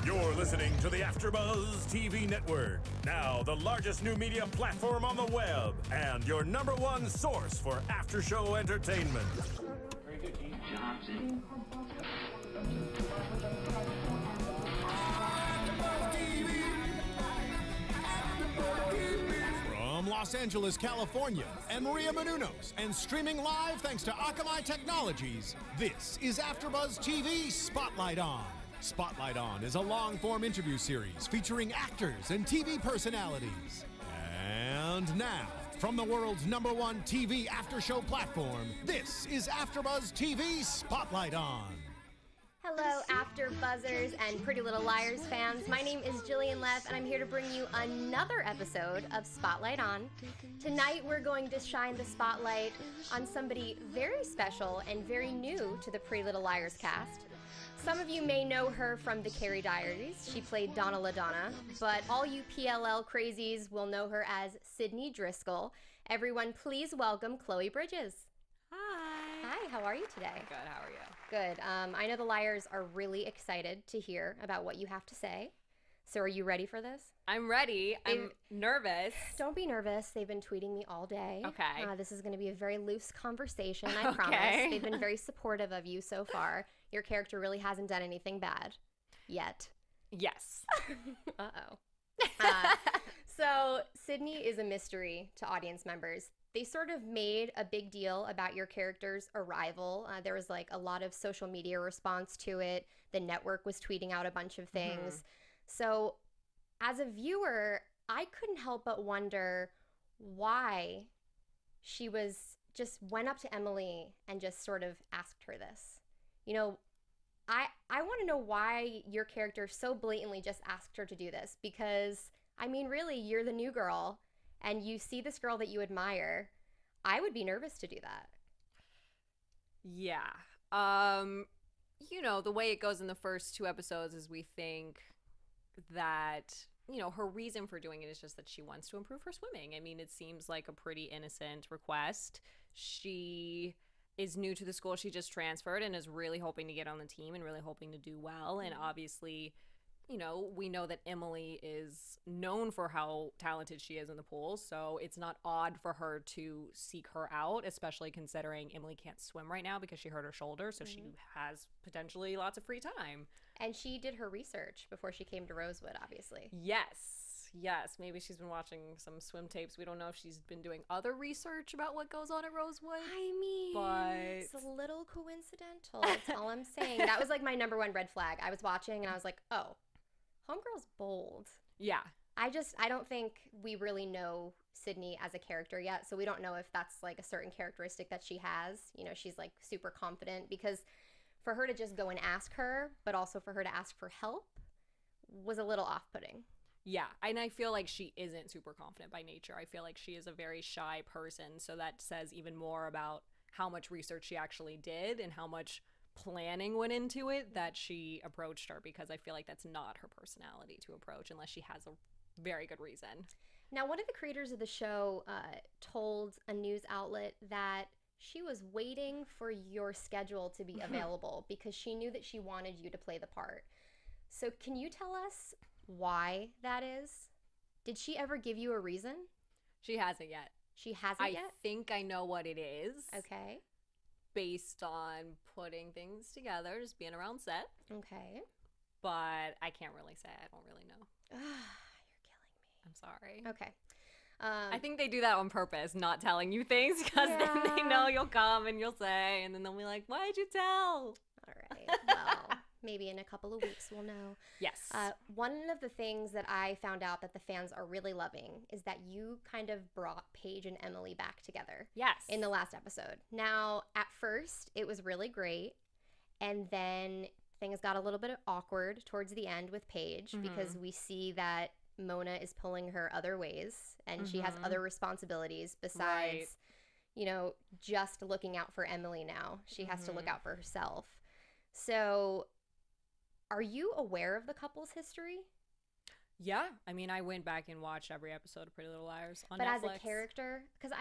You're listening to the AFTERBUZZ TV network, now the largest new media platform on the web, and your #1 source for after-show entertainment. Very good, Gene. Johnson. From Los Angeles, California, and Maria Menounos, and streaming live thanks to Akamai Technologies, this is AFTERBUZZ TV Spotlight On. Spotlight On is a long-form interview series featuring actors and TV personalities. And now, from the world's #1 TV after-show platform, this is AFTERBUZZ TV Spotlight On. Hello, AfterBuzzers and Pretty Little Liars fans. My name is Jillian Leff, and I'm here to bring you another episode of Spotlight On. Tonight, we're going to shine the spotlight on somebody very special and very new to the Pretty Little Liars cast. Some of you may know her from the Carrie Diaries. She played Donna LaDonna, but all you PLL crazies will know her as Sydney Driscoll. Everyone, please welcome Chloe Bridges. Hi. Hi, how are you today? Good, how are you? Good. I know the Liars are really excited to hear about what you have to say. So are you ready for this? I'm ready. I'm nervous. Don't be nervous. They've been tweeting me all day. Okay. This is going to be a very loose conversation, I promise. They've been very supportive of you so far. Your character really hasn't done anything bad. Yet. Yes. Uh-oh. So Sydney is a mystery to audience members. They sort of made a big deal about your character's arrival. There was like a lot of social media response to it. The network was tweeting out a bunch of things. So as a viewer, I couldn't help but wonder why she just went up to Emily and just sort of asked her this. You know, I want to know why your character so blatantly just asked her to do this, because, I mean, really, you're the new girl and you see this girl that you admire. I would be nervous to do that. Yeah. You know, the way it goes in the first 2 episodes is we think that, you know, her reason for doing it is just that she wants to improve her swimming. I mean, it seems like a pretty innocent request. She is new to the school. She just transferred and is really hoping to get on the team and really hoping to do well. And obviously, you know, we know that Emily is known for how talented she is in the pool, so it's not odd for her to seek her out, especially considering Emily can't swim right now because she hurt her shoulder, so she has potentially lots of free time. And she did her research before she came to Rosewood, obviously. Yes, maybe she's been watching some swim tapes. We don't know if she's been doing other research about what goes on at Rosewood. I mean, but it's a little coincidental. That's all I'm saying. That was like my #1 red flag. I was watching and I was like, oh, homegirl's bold. Yeah. I don't think we really know Sydney as a character yet, so we don't know if that's like a certain characteristic that she has. You know, she's like super confident, because for her to just go and ask her, but also for her to ask for help, was a little off-putting. Yeah, and I feel like she isn't super confident by nature. I feel like she is a very shy person, so that says even more about how much research she actually did and how much planning went into it that she approached her, because I feel like that's not her personality to approach unless she has a very good reason. Now, one of the creators of the show told a news outlet that she was waiting for your schedule to be available because she knew that she wanted you to play the part. So can you tell us why that is? Did she ever give you a reason? She hasn't yet. She hasn't yet? I think I know what it is. Okay. Based on putting things together, just being around set. Okay. But I can't really say. I don't really know. You're killing me. I'm sorry. Okay. I think they do that on purpose, not telling you things, because then they know you'll come and you'll say, and then they'll be like, why did you tell? All right. Well, maybe in a couple of weeks we'll know. Yes. One of the things that I found out that the fans are really loving is that you kind of brought Paige and Emily back together. Yes. In the last episode. Now, at first, it was really great, and then things got a little bit awkward towards the end with Paige, because we see that Mona is pulling her other ways, and she has other responsibilities besides, you know, just looking out for Emily now. She has to look out for herself. So, are you aware of the couple's history? Yeah, I mean, I went back and watched every episode of Pretty Little Liars on Netflix. But as a character, because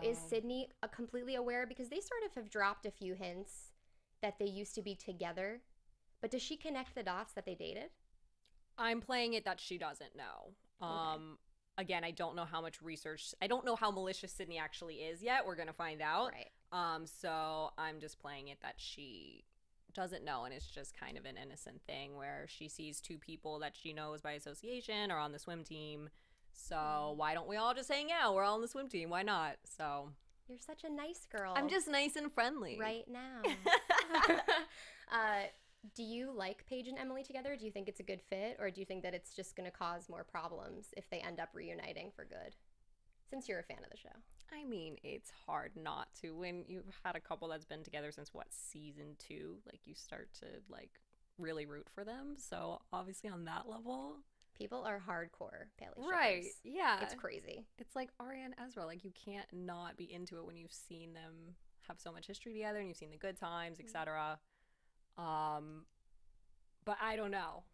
is Sydney completely aware? Because they sort of have dropped a few hints that they used to be together. But does she connect the dots that they dated? I'm playing it that she doesn't know. Okay. Again, I don't know how much research. I don't know how malicious Sydney actually is yet. We're gonna find out. Right. So I'm just playing it that she doesn't know, and it's just kind of an innocent thing where she sees two people that she knows by association are on the swim team. So why don't we all just hang out? We're all on the swim team. Why not? So You're such a nice girl. I'm just nice and friendly right now. Do you like Paige and Emily together? Do you think it's a good fit, or do you think that it's just going to cause more problems if they end up reuniting for good? Since you're a fan of the show. I mean, it's hard not to when you've had a couple that's been together since what, season 2? Like, you start to like really root for them. So obviously on that level, People are hardcore Paley shippers. right? Yeah, It's crazy. it's like Arya and Ezra. Like, you can't not be into it when you've seen them have so much history together and you've seen the good times, etc. But I don't know.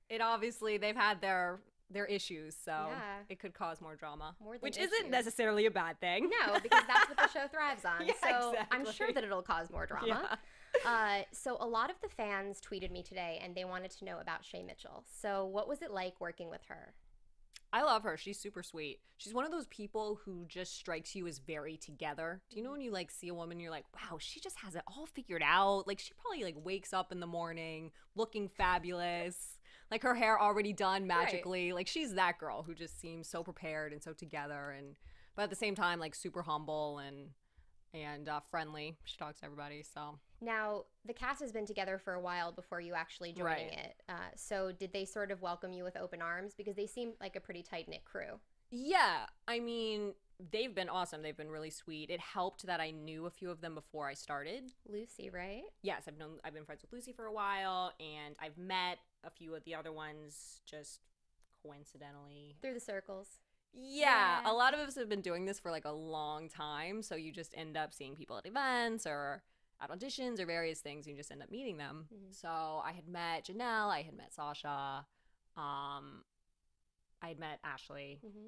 It obviously they've had their issues, so Yeah. it could cause more drama, More than which issues. isn't necessarily a bad thing. No, because that's what the show thrives on. Yeah, So I'm exactly. sure that it'll cause more drama. Yeah. So a lot of the fans tweeted me today and they wanted to know about Shay Mitchell. So what was it like working with her? I love her. She's super sweet. She's one of those people who just strikes you as very together. Do you know when you like see a woman, you're like, wow, she just has it all figured out. Like, she probably like wakes up in the morning looking fabulous, like her hair already done magically. Like, she's that girl who just seems so prepared and so together, and but at the same time like super humble and friendly. She talks to everybody. So Now, the cast has been together for a while before you actually joining Right. it. So did they sort of welcome you with open arms? Because they seem like a pretty tight-knit crew. yeah, I mean, they've been awesome. They've been really sweet. It helped that I knew a few of them before I started. Lucy, right? Yes, I've been friends with Lucy for a while, and I've met a few of the other ones just coincidentally. Through the circles. Yeah, Yeah. a lot of us have been doing this for like a long time, so you just end up seeing people at events or at auditions or various things, and you just end up meeting them. So I had met Janelle, I had met Sasha, I had met Ashley. Mm-hmm.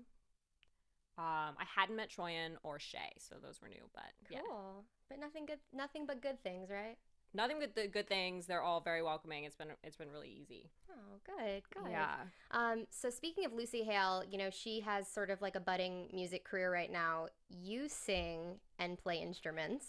I hadn't met Troyan or Shay, so those were new, but Cool. yeah. But nothing but good things, right? Nothing but the good things. They're all very welcoming. It's been really easy. Oh, good. Yeah. So speaking of Lucy Hale, you know, she has sort of like a budding music career right now. You sing and play instruments.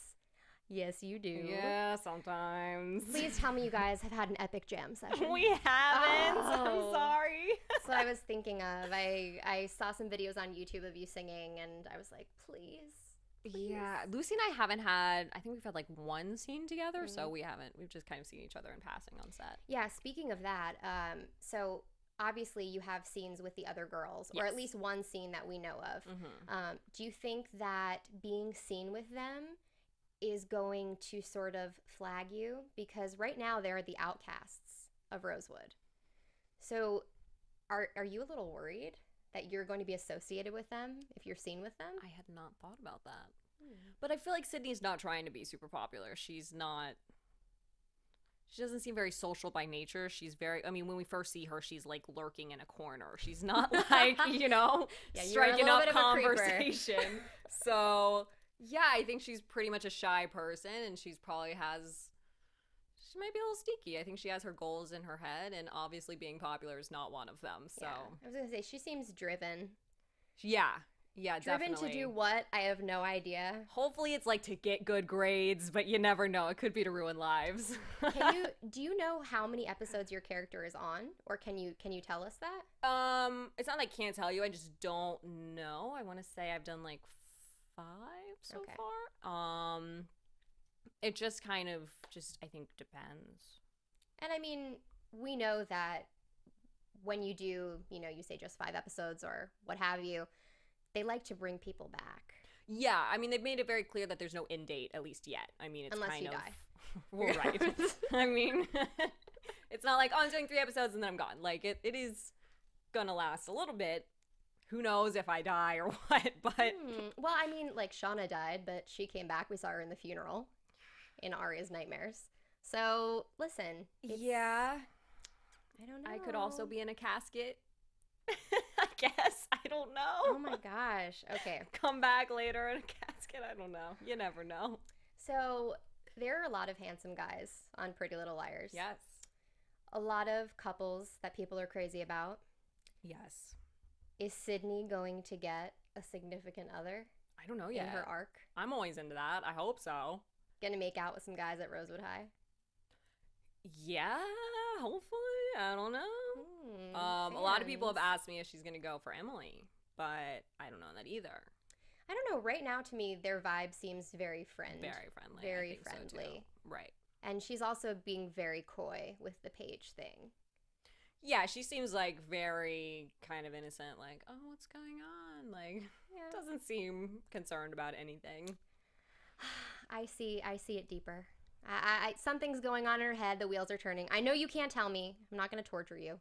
Yes, you do. Yeah, sometimes. Please tell me you guys have had an epic jam session. We haven't. Oh. I'm sorry. That's what I was thinking of. I saw some videos on YouTube of you singing, and I was like, please. Yeah, Lucy and I haven't had, I think we've had like one scene together, so we've just kind of seen each other in passing on set. Yeah, speaking of that, so obviously you have scenes with the other girls, or at Yes. least one scene that we know of. Mm-hmm. Do you think that being seen with them is going to sort of flag you? Because right now they're the outcasts of Rosewood. So are you a little worried that you're going to be associated with them if you're seen with them? I had not thought about that. But I feel like Sydney's not trying to be super popular. She doesn't seem very social by nature. She's very, I mean, when we first see her, she's like lurking in a corner. She's not like, you know, Yeah, you're a striking little up bit of a creeper. conversation. So, yeah, I think she's pretty much a shy person, and she might be a little sneaky. I think she has her goals in her head, and obviously being popular is not one of them. So, Yeah. I was going to say, she seems driven. yeah, Driven definitely. to do what? I have no idea. Hopefully it's like to get good grades, but you never know. It could be to ruin lives. Do you know how many episodes your character is on, or can you tell us that? It's not like I can't tell you. I just don't know. I want to say I've done like 5 so Okay. far. It just kind of I think depends. And I mean, we know that when you do, you know, you say just 5 episodes or what have you, they like to bring people back. Yeah, I mean they've made it very clear that there's no end date at least yet. I mean it's Unless kind you of die. Well, right. I mean it's not like, oh, I'm doing 3 episodes and then I'm gone. Like it is gonna last a little bit. Who knows if I die or what, but Well, I mean, like Shauna died, but she came back. We saw her in the funeral in Arya's Nightmares. So, listen. yeah. I don't know. I could also be in a casket. I guess. I don't know. Oh my gosh. Okay. Come back later in a casket. I don't know. You never know. So, there are a lot of handsome guys on Pretty Little Liars. Yes. A lot of couples that people are crazy about. Yes. Is Sydney going to get a significant other I don't know in yet. her arc? I'm always into that. I hope so. Gonna make out with some guys at Rosewood High? Yeah, hopefully. I don't know. A lot of people have asked me if she's gonna go for Emily, but I don't know that either. I don't know. Right now, to me, their vibe seems very friendly. Very friendly. Very I think friendly. So too. Right. And she's also being very coy with the Paige thing. Yeah, she seems like very kind of innocent, like, oh, what's going on? Like, doesn't seem concerned about anything. I see it deeper. Something's going on in her head. The wheels are turning. I know you can't tell me. I'm not going to torture you.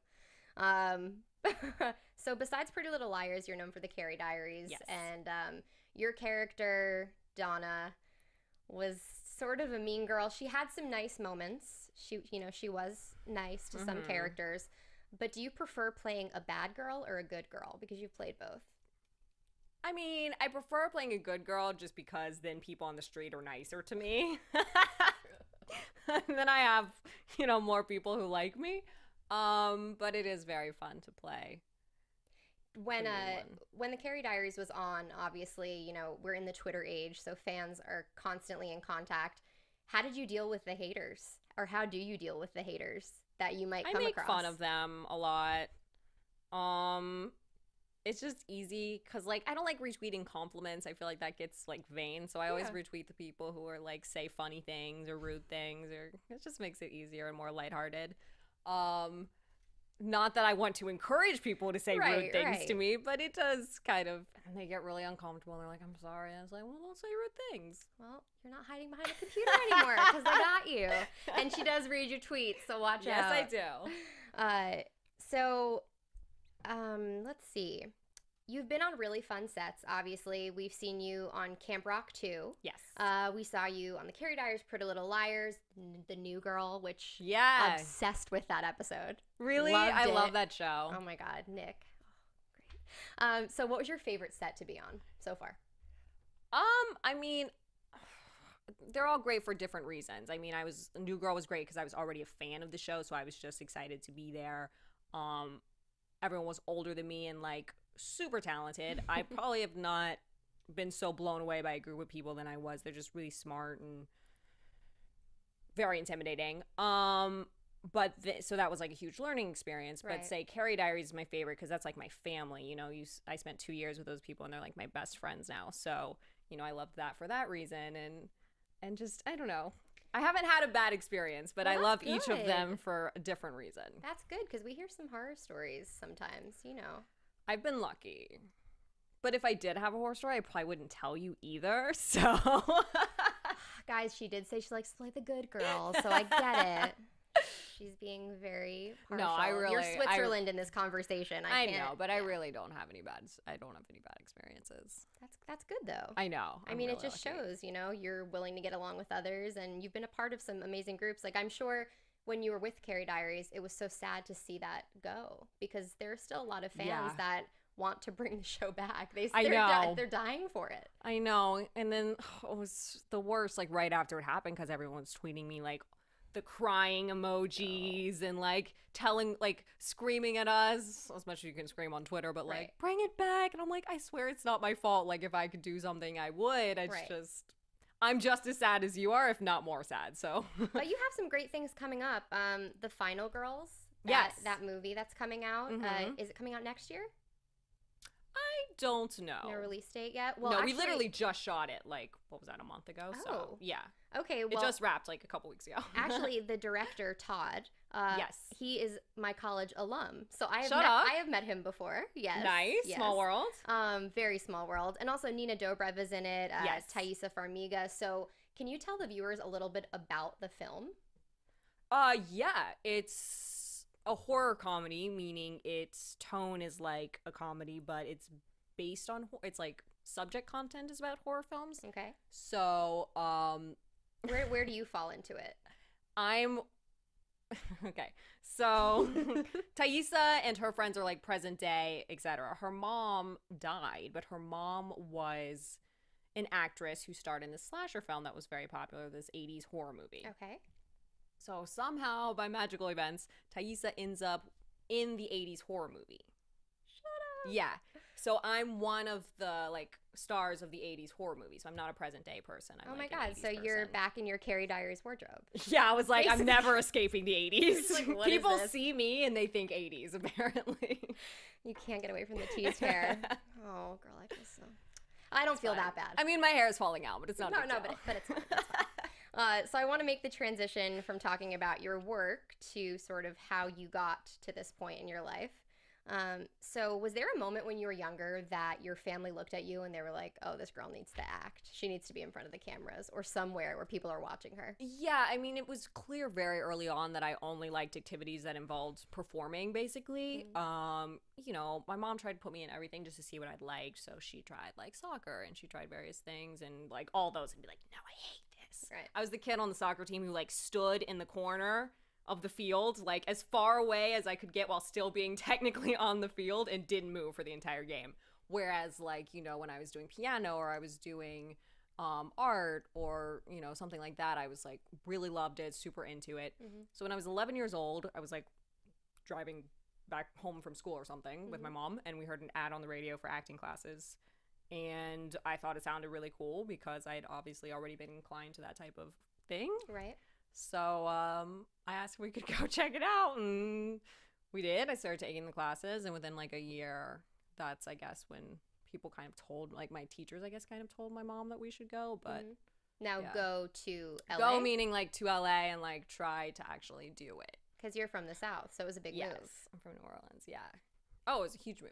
So besides Pretty Little Liars, you're known for the Carrie Diaries. Yes. And your character, Donna, was sort of a mean girl. She had some nice moments. She was nice to some characters. But do you prefer playing a bad girl or a good girl? Because you've played both. I mean, I prefer playing a good girl just because then people on the street are nicer to me. And then I have, more people who like me. But it is very fun to play. When the Carrie Diaries was on, obviously, we're in the Twitter age, so fans are constantly in contact. How did you deal with the haters? Or how do you deal with the haters that you might come across? I make fun of them a lot. It's just easy because, I don't like retweeting compliments. I feel like that gets, vain. So I always retweet the people who are, say funny things or rude things. Or it just makes it easier and more lighthearted. Not that I want to encourage people to say rude things to me, but it does kind of, and they get really uncomfortable. And they're like, I'm sorry. And I was like, well, don't say rude things. Well, you're not hiding behind a computer anymore because I got you. And she does read your tweets, so watch out. Yes, I do. Let's see. You've been on really fun sets, obviously. We've seen you on Camp Rock 2. Yes. We saw you on the Carrie Diaries, Pretty Little Liars, The New Girl, which obsessed with that episode. Really? I love that show. Oh my God, Nick. Oh, great. So what was your favorite set to be on so far? I mean, they're all great for different reasons. I mean, New Girl was great because I was already a fan of the show, so I was just excited to be there. Everyone was older than me and super talented. I probably have not been so blown away by a group of people than I was. They're just really smart and very intimidating. So that was a huge learning experience. But say Carrie Diaries is my favorite because that's my family. I spent 2 years with those people and they're my best friends now. So I loved that for that reason and just I don't know. I haven't had a bad experience, but I love each of them for a different reason. That's good because we hear some horror stories sometimes. I've been lucky. But if I did have a horror story, I probably wouldn't tell you either, so. Guys, she did say she likes to play the good girl, so I get it. She's being very partial. No, I really. You're Switzerland in this conversation. I know, but I really don't have any bad experiences. That's good though. I know. I mean, it just shows, you're willing to get along with others, and you've been a part of some amazing groups. I'm sure when you were with Carrie Diaries, it was so sad to see that go because there are still a lot of fans that want to bring the show back. They're dying for it. I know. And then it was the worst, right after it happened because everyone was tweeting me, the crying emojis and screaming at us as much as you can scream on Twitter, but bring it back. And I'm I swear it's not my fault. If I could do something, I would. I'm just as sad as you are, if not more sad. So, but you have some great things coming up. The Final Girls, that movie that's coming out. Is it coming out next year? I don't know. No release date yet? Well, no, we literally just shot it, what was that, a month ago? Oh. So, yeah. Okay, well. It just wrapped, a couple weeks ago. Actually, the director, Todd, yes. He is my college alum. So I have met him before. Yes. Nice. Yes. Small world. Very small world. And also Nina Dobrev is in it. Yes. Thaisa Farmiga. So can you tell the viewers a little bit about the film? Yeah. It's a horror comedy, meaning its tone is like a comedy, but it's based on it's subject content is about horror films. Okay. So where do you fall into it? I'm okay. So Thaisa and her friends are present day, etc. Her mom died, but her mom was an actress who starred in this slasher film that was very popular, this 80s horror movie. Okay. So somehow, by magical events, Thaisa ends up in the 80s horror movie. Shut up. Yeah. So I'm one of the, like, stars of the 80s horror movie. So I'm not a present day person. I'm, Oh like, my an God. 80s So you're person. back in your Carrie Diaries wardrobe. Yeah, I was like, Basically. I'm never escaping the 80s. Like, what is People this? see me and they think 80s, apparently. You can't get away from the teased hair. Oh, girl, I feel so. I don't feel that bad. I mean, my hair is falling out, but it's not a big No, deal. but it's fine. It's fine. So I want to make the transition from talking about your work to sort of how you got to this point in your life. So was there a moment when you were younger that your family looked at you and they were like, oh, this girl needs to act. She needs to be in front of the cameras or somewhere where people are watching her? Yeah, I mean, it was clear very early on that I only liked activities that involved performing, basically. You know, my mom tried to put me in everything just to see what I'd liked. So she tried, like, soccer, and she tried various things, and, like, all those, and be like, no, I hate this. Right. I was the kid on the soccer team who, like, stood in the corner of the field, like, as far away as I could get while still being technically on the field, and didn't move for the entire game. Whereas, like, you know, when I was doing piano or I was doing art or, you know, something like that, I was, like, really loved it, super into it. So when I was 11 years old, I was, like, driving back home from school or something with my mom, and we heard an ad on the radio for acting classes. And I thought it sounded really cool because I had obviously already been inclined to that type of thing. Right. So I asked if we could go check it out, and we did. I started taking the classes, and within like a year, that's, I guess, when people kind of told, like, my teachers, I guess, kind of told my mom that we should go. But Now yeah. go to LA? Go meaning, like, to LA and, like, try to actually do it. Because you're from the South, so it was a big Yes, move. I'm from New Orleans, yeah. Oh, it was a huge move.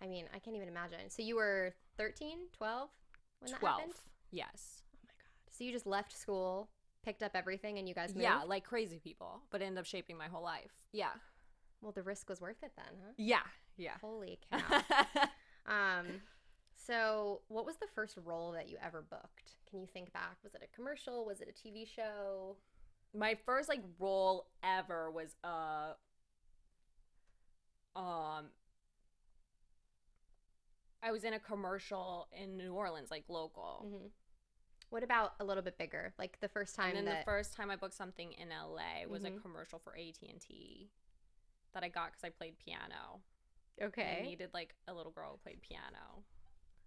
I mean, I can't even imagine. So you were 13, 12 when that 12, happened? yes. Oh my God. So you just left school, picked up everything, and you guys moved? Yeah, like crazy people, but ended up shaping my whole life. Yeah. Well, the risk was worth it then, huh? Yeah. Holy cow. So what was the first role that you ever booked? Can you think back? Was it a commercial? Was it a TV show? My first, like, role ever was I was in a commercial in New Orleans, like, local. What about a little bit bigger? Like the first time And then that... the first time I booked something in LA was a commercial for AT&T that I got because I played piano. Okay. I needed, like, a little girl who played piano.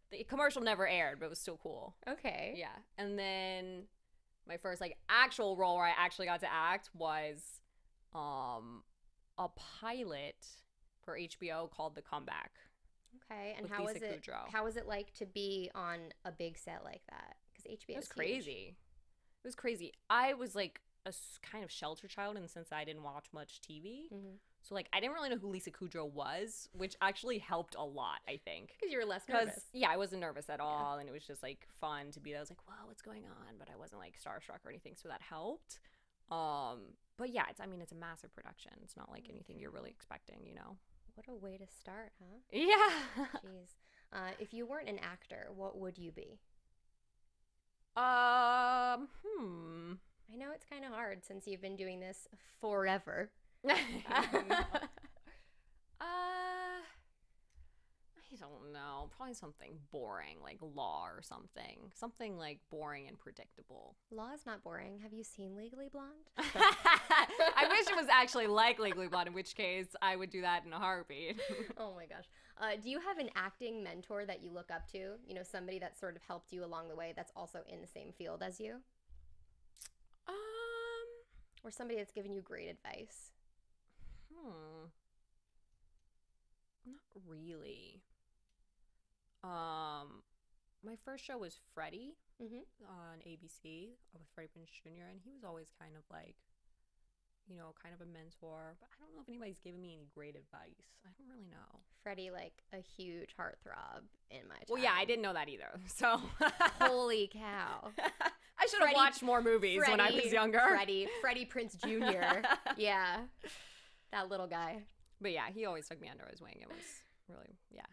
The commercial never aired, but it was still cool. Okay. Yeah. And then my first, like, actual role where I actually got to act was a pilot for HBO called The Comeback. Okay. And With how was Lisa it? Kudrow. How was it like to be on a big set like that? Because HBO It was is huge. crazy. It was crazy. I was, like, a kind of shelter child in the sense that I didn't watch much TV. So, like, I didn't really know who Lisa Kudrow was, which actually helped a lot, I think. Because you were less nervous. Yeah, I wasn't nervous at all, and it was just, like, fun to be there. I was like, whoa, what's going on? But I wasn't, like, starstruck or anything, so that helped. But yeah, it's a massive production. It's not like anything you're really expecting, you know? What a way to start, huh? Yeah. Jeez. If you weren't an actor, what would you be? I I know it's kind of hard since you've been doing this forever. I don't know. Probably something boring, like law or something. Something, like, boring and predictable. Law is not boring. Have you seen Legally Blonde? I wish it was actually like Legally Blonde, in which case I would do that in a heartbeat. Oh my gosh. Do you have an acting mentor that you look up to? You know, somebody that sort of helped you along the way that's also in the same field as you? Or somebody that's given you great advice? Not really. My first show was Freddie on ABC with Freddie Prinze Jr., and he was always kind of like, you know, kind of a mentor. But I don't know if anybody's given me any great advice. I don't really know. Freddie, like a huge heartthrob in my time. Well, yeah, I didn't know that either. So Holy cow. I should have watched more movies when I was younger. Freddie Prinze Jr. Yeah. That little guy. But yeah, he always took me under his wing. It was really, yeah.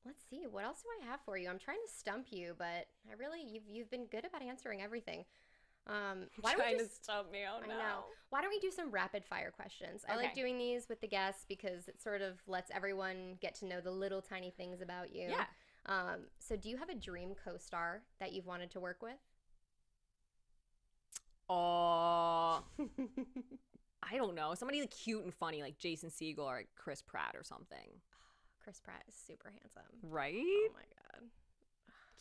Let's see. What else do I have for you? I'm trying to stump you, but you've been good about answering everything. Why don't we just stump me? Oh, no. I know. Why don't we do some rapid fire questions? I like Okay. doing these with the guests because it sort of lets everyone get to know the little tiny things about you. Yeah. So do you have a dream co-star that you've wanted to work with? Oh, I don't know. Somebody like cute and funny, like Jason Segel or like Chris Pratt or something. Chris Pratt is super handsome. Right? Oh my god.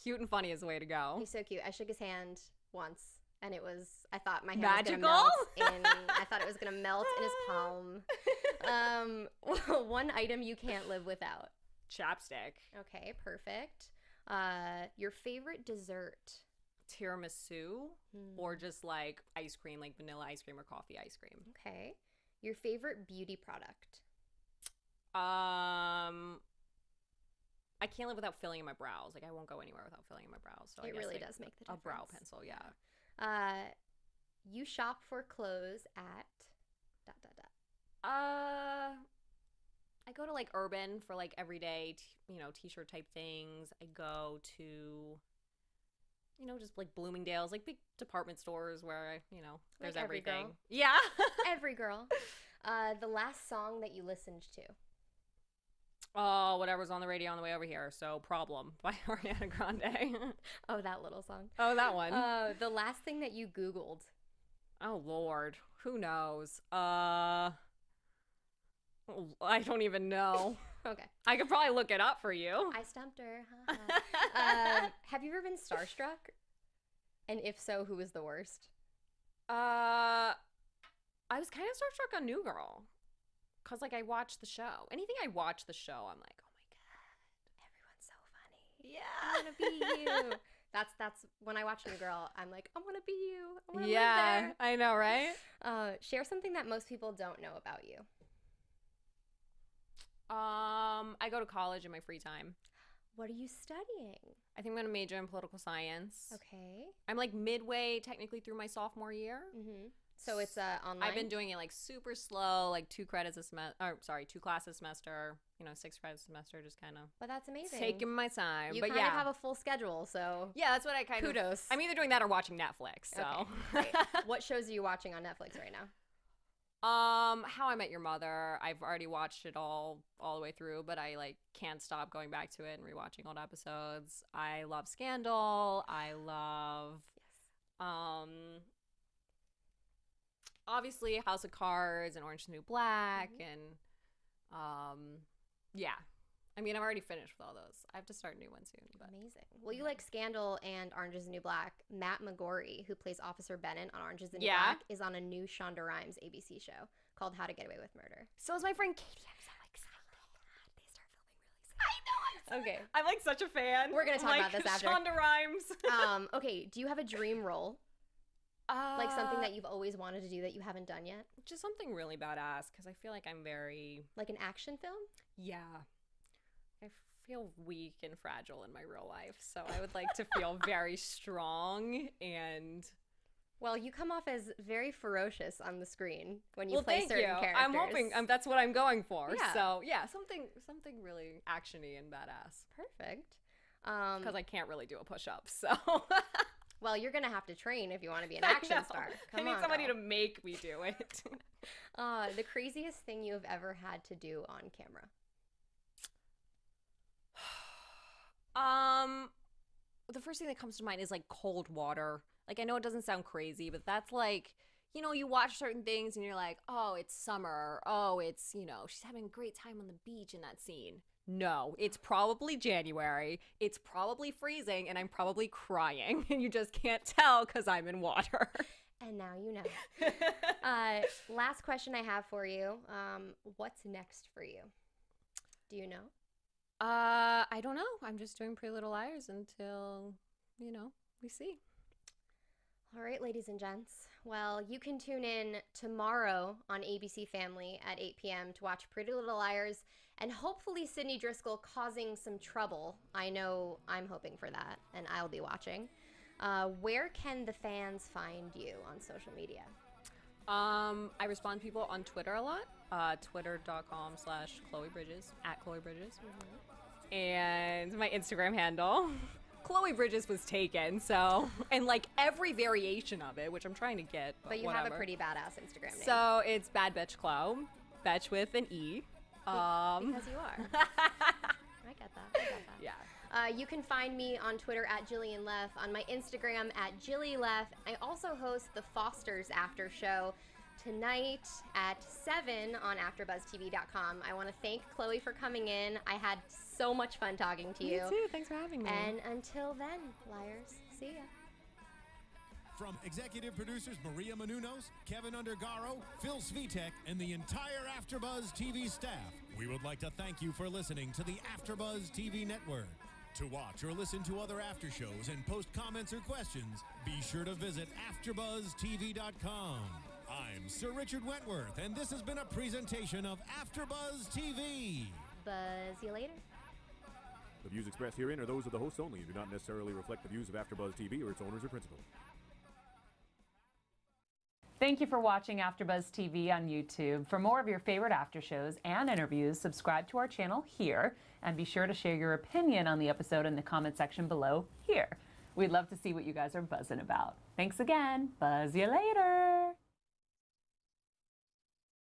Cute and funny is the way to go. He's so cute. I shook his hand once, and it was, I thought my hand Magical? was gonna melt I thought it was gonna melt in his palm. One item you can't live without. Chapstick. Okay, perfect. Your favorite dessert? Tiramisu or just like ice cream, like vanilla ice cream or coffee ice cream. Okay. Your favorite beauty product? I can't live without filling in my brows. Like I won't go anywhere without filling in my brows. So It I guess, really like, does make the difference. a brow pencil, yeah. You shop for clothes at ... I go to like Urban for like everyday, t-shirt type things. I go to, just like Bloomingdale's, like big department stores where there's Like every everything. girl. Yeah. Every girl. The last song that you listened to? Oh, whatever's on the radio on the way over here. So Problem by Ariana Grande. Oh, that little song. Oh, that one. The last thing that you Googled? Oh, Lord. Who knows? I don't even know. Okay. I could probably look it up for you. I stumped her. Have you ever been starstruck? And if so, who was the worst? I was kind of starstruck on New Girl. Because, like, I watched the show. Anything I watch the show, I'm like, oh my God, everyone's so funny. Yeah. I want to be you. That's when I watch New Girl, I'm like, I want to be you. I want to live there. I know, right? Share something that most people don't know about you. I go to college in my free time. What are you studying? I think I'm going to major in political science. Okay. I'm like midway technically through my sophomore year. Mm-hmm. So it's online? I've been doing it like super slow, like 2 classes a semester, 6 credits a semester, just kind of. But that's amazing. Taking my time. You but kind of have a full schedule, so. Yeah, that's what I kind of. Kudos. I'm either doing that or watching Netflix, so. Okay, great. What shows are you watching on Netflix right now? How I Met Your Mother. I've already watched it all the way through, but I like can't stop going back to it and rewatching old episodes. I love Scandal. I love obviously House of Cards and Orange is the New Black and yeah. I mean, I'm already finished with all those. I have to start a new one soon. But. Amazing. Well, you like Scandal and Orange is the New Black. Matt McGorry, who plays Officer Bennett on Orange is the New Black, is on a new Shonda Rhimes ABC show called How to Get Away with Murder. So is my friend Katie. I'm so excited. They start filming really soon. I know. Okay. I'm like such a fan. We're going to talk about this after. Shonda Rhimes. Okay. Do you have a dream role? Like something that you've always wanted to do that you haven't done yet? Just something really badass because I feel like I'm very... Like an action film? Yeah. I feel weak and fragile in my real life, so I would like to feel very strong and... Well, you come off as very ferocious on the screen when you play certain characters. I'm hoping that's what I'm going for. Yeah. So yeah, something really actiony and badass. Perfect. Because I can't really do a push-up, so... Well, you're going to have to train if you want to be an action star. Come on, I need somebody girl. to make me do it. The craziest thing you have ever had to do on camera? The first thing that comes to mind is like cold water. Like I know it doesn't sound crazy, but that's like, you watch certain things and you're like, oh, it's summer. Oh, it's, she's having a great time on the beach in that scene. No, it's probably January. It's probably freezing and I'm probably crying and you just can't tell because I'm in water. And now you know. Last question I have for you. What's next for you? Do you know? I don't know. I'm just doing Pretty Little Liars until, we see. All right, ladies and gents. Well, you can tune in tomorrow on ABC Family at 8 p.m. to watch Pretty Little Liars and hopefully Sydney Driscoll causing some trouble. I know I'm hoping for that, and I'll be watching. Where can the fans find you on social media? I respond to people on Twitter a lot. Twitter.com/Chloe Bridges, @ChloeBridges. And my Instagram handle, Chloe Bridges was taken, so, and like every variation of it, which I'm trying to get, but you whatever. have a pretty badass Instagram name. So it's Bad Bitch Chloe, Betch with an E. Because you are. I get that. Yeah. You can find me on Twitter at Jillian Leff, on my Instagram at Jilly Leff. I also host the Fosters After Show tonight at 7 on AfterBuzzTV.com. I want to thank Chloe for coming in. I had so much fun talking to you. Me too. Thanks for having me. And until then, liars, see ya. From executive producers Maria Menounos, Kevin Undergaro, Phil Svitek, and the entire AfterBuzz TV staff, we would like to thank you for listening to the AfterBuzz TV network. To watch or listen to other after shows and post comments or questions, be sure to visit AfterBuzzTV.com. I'm Sir Richard Wentworth, and this has been a presentation of AfterBuzz TV. Buzz you later. The views expressed herein are those of the hosts only and do not necessarily reflect the views of AfterBuzz TV or its owners or principals. Thank you for watching AfterBuzz TV on YouTube. For more of your favorite after shows and interviews, subscribe to our channel here, and be sure to share your opinion on the episode in the comment section below here. We'd love to see what you guys are buzzing about. Thanks again. Buzz you later.